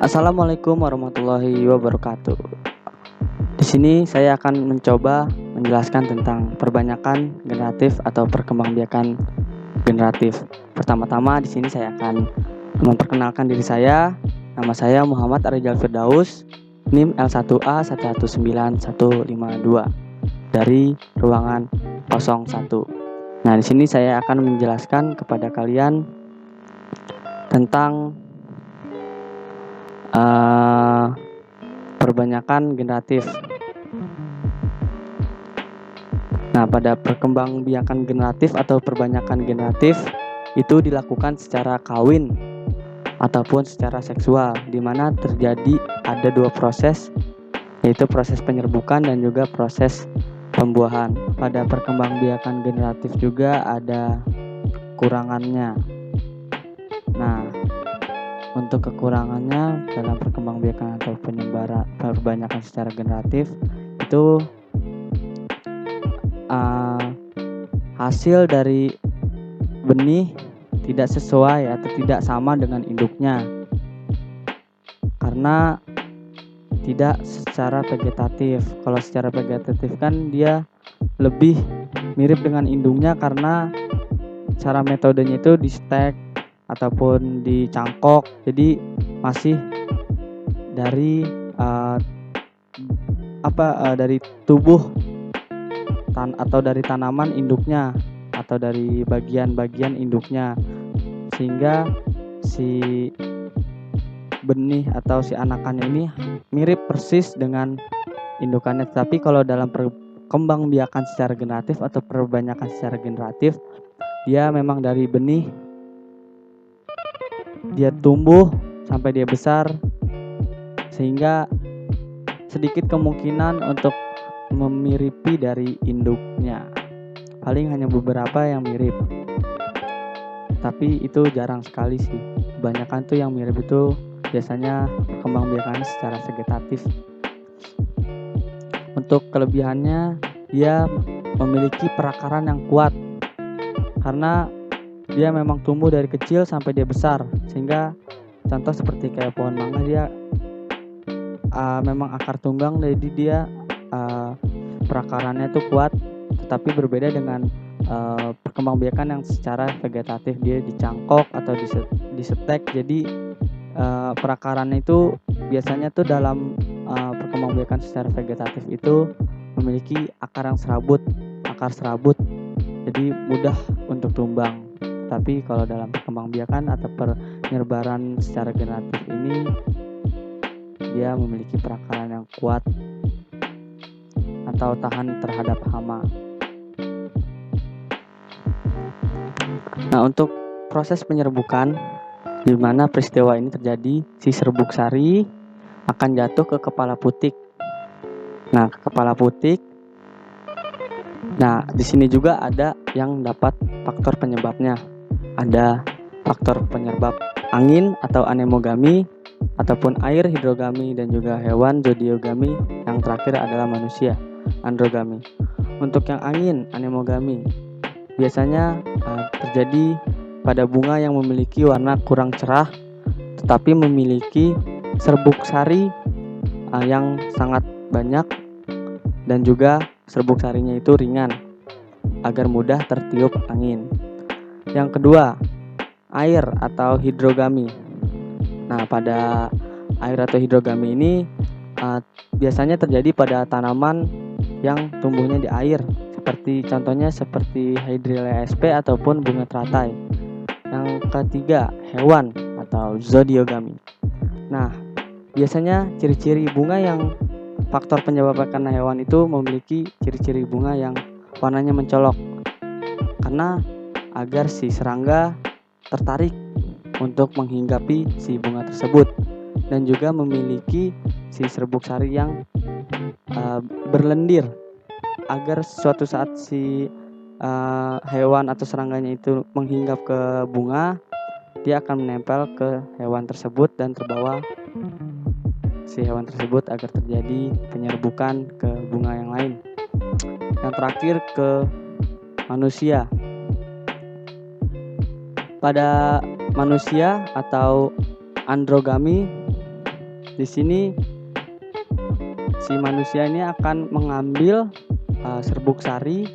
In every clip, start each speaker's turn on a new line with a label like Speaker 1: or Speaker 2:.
Speaker 1: Assalamualaikum warahmatullahi wabarakatuh. Di sini saya akan mencoba menjelaskan tentang perbanyakan generatif atau perkembangbiakan generatif. Pertama-tama di sini saya akan memperkenalkan diri saya. Nama saya Muhammad Arijal Firdaus, NIM L1A119152 dari ruangan 01. Nah, di sini saya akan menjelaskan kepada kalian tentang perbanyakan generatif. Nah, pada perkembangbiakan generatif atau perbanyakan generatif itu dilakukan secara kawin ataupun secara seksual, di mana terjadi ada dua proses, yaitu proses penyerbukan dan juga proses pembuahan. Pada perkembangbiakan generatif juga ada kekurangannya. Nah, untuk kekurangannya dalam perkembangbiakan atau perbanyakan secara generatif itu hasil dari benih tidak sesuai atau tidak sama dengan induknya, karena tidak secara vegetatif. Kalau secara vegetatif kan dia lebih mirip dengan induknya karena cara metodenya itu di stek ataupun dicangkok, jadi masih dari dari tubuh atau dari tanaman induknya atau dari bagian-bagian induknya, sehingga si benih atau si anakannya ini mirip persis dengan indukannya. Tapi kalau dalam perkembangbiakan secara generatif atau perbanyakan secara generatif, dia memang dari benih dia tumbuh sampai dia besar, sehingga sedikit kemungkinan untuk memiripi dari induknya. Paling hanya beberapa yang mirip, tapi itu jarang sekali sih. Kebanyakan tuh yang mirip itu biasanya perkembangbiakannya secara vegetatif. Untuk kelebihannya, dia memiliki perakaran yang kuat karena dia memang tumbuh dari kecil sampai dia besar, sehingga contoh seperti kayak pohon mangga, dia memang akar tunggang, jadi dia perakarannya itu kuat. Tetapi berbeda dengan perkembangbiakan yang secara vegetatif, dia dicangkok atau disetek. Jadi perakarannya itu biasanya tuh dalam perkembangbiakan secara vegetatif itu memiliki akar serabut, jadi mudah untuk tumbang. Tapi kalau dalam perkembangbiakan atau penyebaran secara generatif ini, dia memiliki perakaran yang kuat atau tahan terhadap hama. Nah, untuk proses penyerbukan, di mana peristiwa ini terjadi, si serbuk sari akan jatuh ke kepala putik. Nah, ke kepala putik. Nah, di sini juga ada yang dapat faktor penyebabnya. Ada faktor penyebab angin atau anemogami, ataupun air hidrogami, dan juga hewan zodiogami. Yang terakhir adalah manusia, androgami. Untuk yang angin anemogami biasanya terjadi pada bunga yang memiliki warna kurang cerah tetapi memiliki serbuk sari yang sangat banyak, dan juga serbuk sarinya itu ringan agar mudah tertiup angin. Yang kedua, air atau hidrogami. Nah, pada air atau hidrogami ini biasanya terjadi pada tanaman yang tumbuhnya di air, contohnya seperti Hydrilla sp ataupun bunga teratai. Yang ketiga, hewan atau zodiogami. Nah, biasanya ciri-ciri bunga yang faktor penyebab karena hewan itu memiliki ciri-ciri bunga yang warnanya mencolok, karena agar si serangga tertarik untuk menghinggapi si bunga tersebut, dan juga memiliki si serbuk sari yang berlendir agar suatu saat si hewan atau serangganya itu menghinggap ke bunga, dia akan menempel ke hewan tersebut dan terbawa si hewan tersebut agar terjadi penyerbukan ke bunga yang lain. Yang terakhir, ke manusia. Pada manusia atau androgami, di sini si manusia ini akan mengambil serbuk sari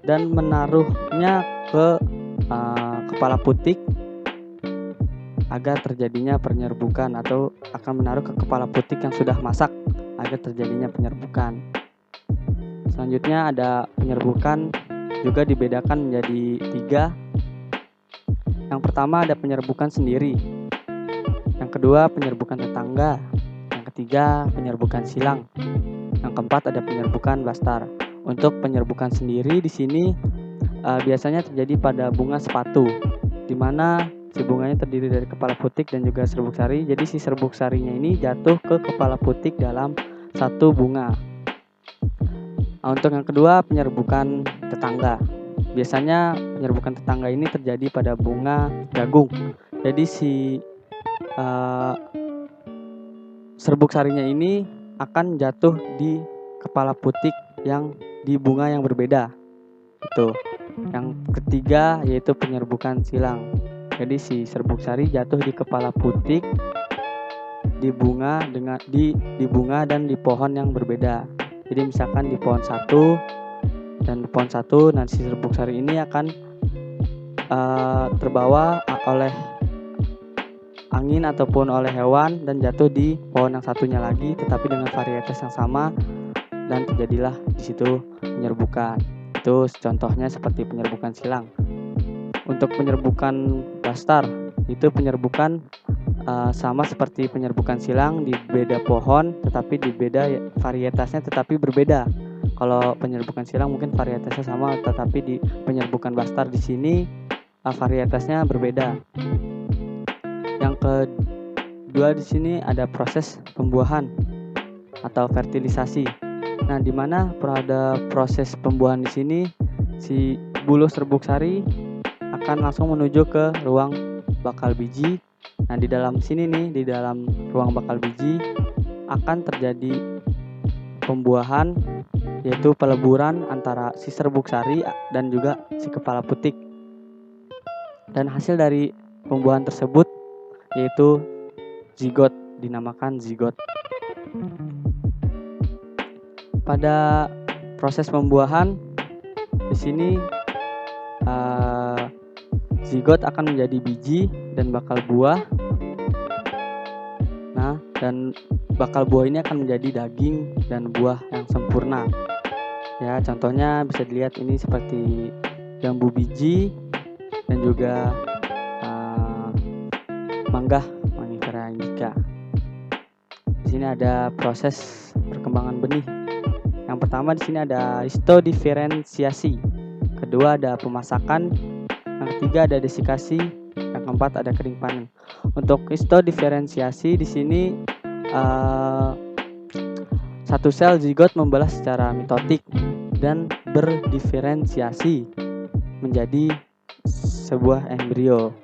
Speaker 1: dan menaruhnya ke kepala putik agar terjadinya penyerbukan, atau akan menaruh ke kepala putik yang sudah masak agar terjadinya penyerbukan. Selanjutnya ada penyerbukan juga dibedakan menjadi 3. Yang pertama ada penyerbukan sendiri. Yang kedua penyerbukan tetangga. Yang ketiga penyerbukan silang. Yang keempat ada penyerbukan blastar. Untuk penyerbukan sendiri di sini biasanya terjadi pada bunga sepatu, di mana si bunganya terdiri dari kepala putik dan juga serbuk sari. Jadi si serbuk sarinya ini jatuh ke kepala putik dalam satu bunga. Untuk yang kedua penyerbukan tetangga. Biasanya penyerbukan tetangga ini terjadi pada bunga jagung. Jadi si serbuk sarinya ini akan jatuh di kepala putik yang di bunga yang berbeda. Itu. Yang ketiga yaitu penyerbukan silang. Jadi si serbuk sari jatuh di kepala putik di bunga dan di pohon yang berbeda. Jadi misalkan di pohon satu, nah si serbuk sari ini akan terbawa oleh angin ataupun oleh hewan dan jatuh di pohon yang satunya lagi, tetapi dengan varietas yang sama, dan terjadilah di situ penyerbukan. Itu contohnya seperti penyerbukan silang. Untuk penyerbukan blastar, itu penyerbukan sama seperti penyerbukan silang, di beda pohon tetapi di beda varietasnya tetapi berbeda. Kalau penyerbukan silang mungkin varietasnya sama, tetapi di penyerbukan blastar di sini varietasnya berbeda. Yang kedua di sini ada proses pembuahan atau fertilisasi. Nah, di mana pada proses pembuahan di sini si buluh serbuk sari akan langsung menuju ke ruang bakal biji. Nah, di dalam sini nih, di dalam ruang bakal biji akan terjadi pembuahan, yaitu peleburan antara si serbuk sari dan juga si kepala putik. Dan hasil dari pembuahan tersebut yaitu zigot, dinamakan zigot. Pada proses pembuahan di sini zigot akan menjadi biji dan bakal buah. Nah, dan bakal buah ini akan menjadi daging dan buah yang sempurna. Ya, contohnya bisa dilihat ini seperti jambu biji dan juga mangga Mangifera indica. Di sini ada proses perkembangan benih. Yang pertama di sini ada histodiferensiasi. Kedua ada pemasakan. Yang ketiga ada desikasi. Yang keempat ada kering panen. Untuk histodiferensiasi di sini satu sel zigot membelah secara mitotik dan berdiferensiasi menjadi sebuah embrio.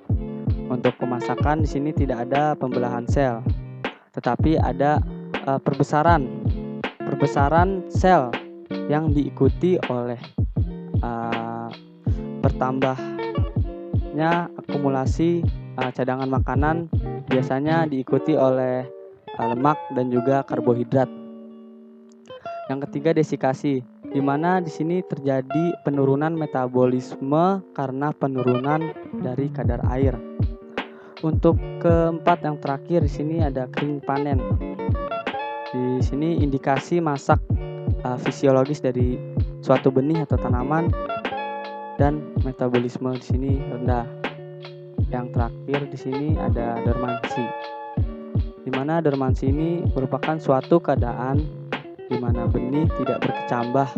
Speaker 1: Untuk pemasakan di sini tidak ada pembelahan sel, tetapi ada perbesaran sel yang diikuti oleh bertambahnya akumulasi cadangan makanan, biasanya diikuti oleh lemak dan juga karbohidrat. Yang ketiga desikasi, di mana di sini terjadi penurunan metabolisme karena penurunan dari kadar air. Untuk keempat yang terakhir di sini ada kering panen. Di sini indikasi masak fisiologis dari suatu benih atau tanaman, dan metabolisme di sini rendah. Yang terakhir di sini ada dormansi. Di mana dormansi ini merupakan suatu keadaan di mana benih tidak berkecambah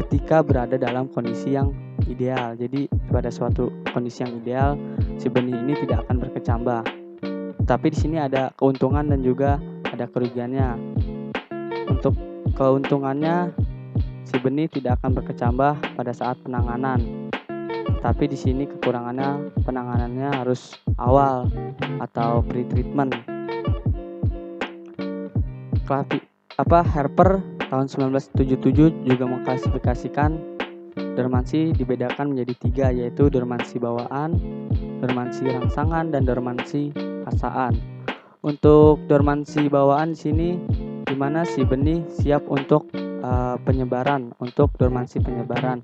Speaker 1: ketika berada dalam kondisi yang ideal. Jadi pada suatu kondisi yang ideal, si benih ini tidak akan berkecambah. Tapi di sini ada keuntungan dan juga ada kerugiannya. Untuk keuntungannya, si benih tidak akan berkecambah pada saat penanganan. Tapi di sini kekurangannya, penanganannya harus awal atau pre-treatment. Harper tahun 1977 juga mengklasifikasikan Dormansi dibedakan menjadi 3, yaitu dormansi bawaan, dormansi rangsangan, dan dormansi paksaan. Untuk dormansi bawaan di sini di mana si benih siap untuk penyebaran, untuk dormansi penyebaran.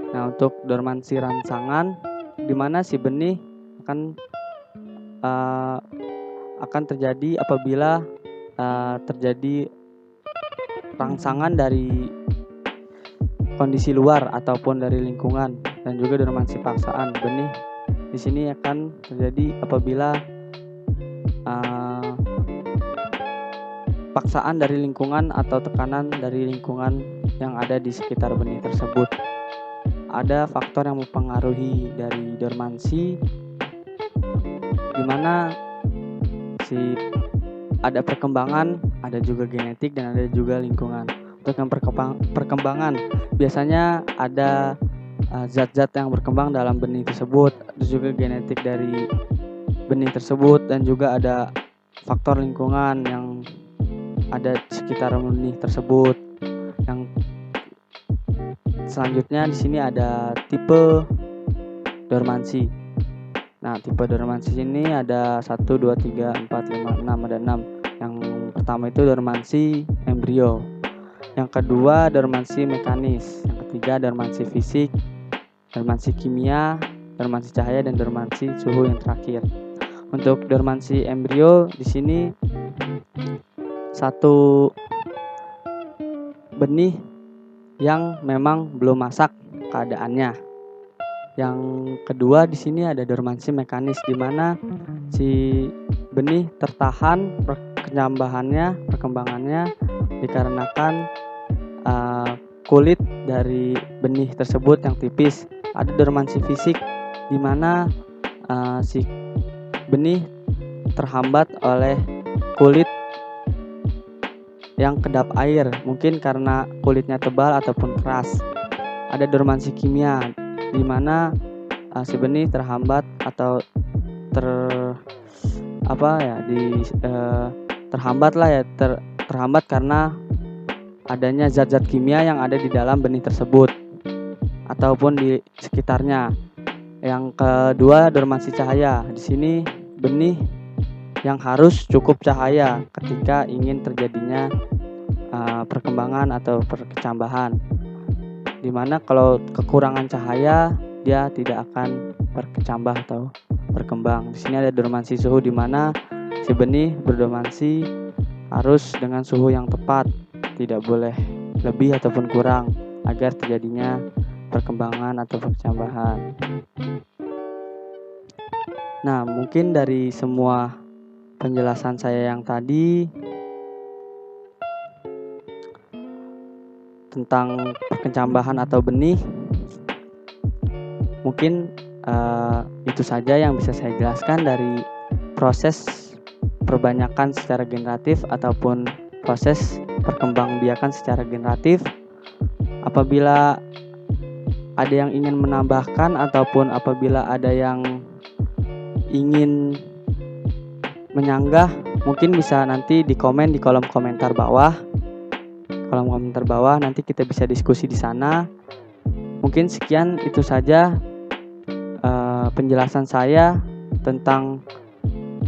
Speaker 1: Nah, untuk dormansi rangsangan di mana si benih akan terjadi apabila terjadi rangsangan dari kondisi luar ataupun dari lingkungan. Dan juga dormansi paksaan, benih di sini akan terjadi apabila paksaan dari lingkungan atau tekanan dari lingkungan yang ada di sekitar benih tersebut. Ada faktor yang mempengaruhi dari dormansi, di mana ada perkembangan, ada juga genetik, dan ada juga lingkungan. Untuk yang perkembangan, biasanya ada zat-zat yang berkembang dalam benih tersebut, ada juga genetik dari benih tersebut, dan juga ada faktor lingkungan yang ada di sekitar benih tersebut. Yang selanjutnya di sini ada tipe dormansi. Nah, tipe dormansi ini ada 1, 2, 3, 4, 5, 6, ada 6. Yang pertama itu dormansi embrio. Yang kedua dormansi mekanis. Yang ketiga dormansi fisik, dormansi kimia, dormansi cahaya, dan dormansi suhu yang terakhir. Untuk dormansi embrio di sini satu benih yang memang belum masak keadaannya. Yang kedua di sini ada dormansi mekanis, di mana si benih tertahan perkembangannya dikarenakan kulit dari benih tersebut yang tipis. Ada dormansi fisik, di mana si benih terhambat oleh kulit yang kedap air, mungkin karena kulitnya tebal ataupun keras. Ada dormansi kimia, di mana si benih terhambat atau terhambat karena adanya zat-zat kimia yang ada di dalam benih tersebut ataupun di sekitarnya. Yang kedua dormansi cahaya. Di sini benih yang harus cukup cahaya ketika ingin terjadinya perkembangan atau perkecambahan, dimana kalau kekurangan cahaya dia tidak akan berkecambah atau berkembang. Di sini ada dormansi suhu, di mana si benih berdormansi harus dengan suhu yang tepat, tidak boleh lebih ataupun kurang agar terjadinya perkembangan atau perkecambahan. Nah, mungkin dari semua penjelasan saya yang tadi tentang perkecambahan atau benih, mungkin itu saja yang bisa saya jelaskan dari proses perbanyakan secara generatif ataupun proses perkembangbiakan secara generatif. Apabila ada yang ingin menambahkan ataupun apabila ada yang ingin menyanggah, mungkin bisa nanti di komen di kolom komentar bawah. Nanti kita bisa diskusi di sana. Mungkin sekian itu saja penjelasan saya tentang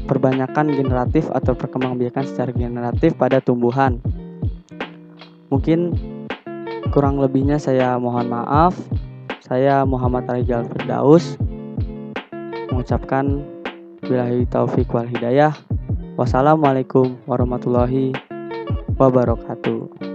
Speaker 1: perbanyakan generatif atau perkembangbiakan secara generatif pada tumbuhan. Mungkin kurang lebihnya saya mohon maaf. Saya Muhammad Rizal Firdaus mengucapkan billahi taufik wal hidayah. Wassalamualaikum warahmatullahi wabarakatuh.